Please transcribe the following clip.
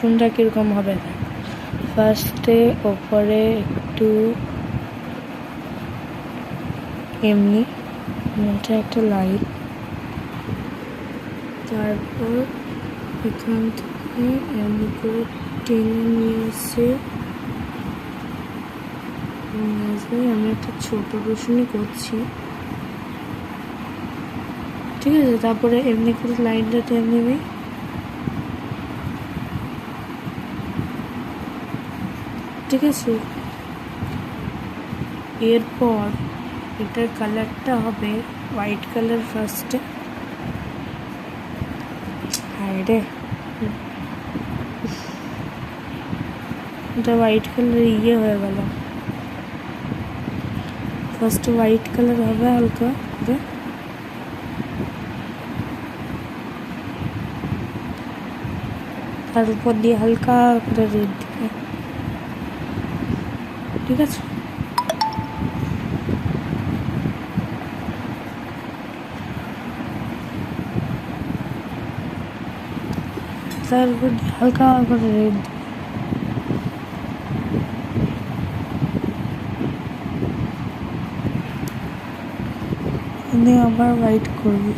রসুনটা কীরকম হবে। ফার্স্টে ওপরে একটু এমনি এটা একটা লাইট, তারপর এখান থেকে এমনি করে টেনে নিয়ে এসে আমি একটা ছোট রসুনই করছি, ঠিক আছে। তারপরে এমনি করে লাইনটা টেনে নেবে, ঠিক আছে। এরপর এটার কালারটা হবে হোয়াইট কালার ফার্স্টে। হ্যাঁ রে, এটা হোয়াইট কালার হয়ে গেল। ফার্স্টে হোয়াইট কালার হবে হালকা করে, তার উপর দিয়ে হালকা করে রেড দিবে, ঠিক আছে। তার উপর দিয়ে হালকা করে রেড দিবে, আবার হোয়াইট করবি।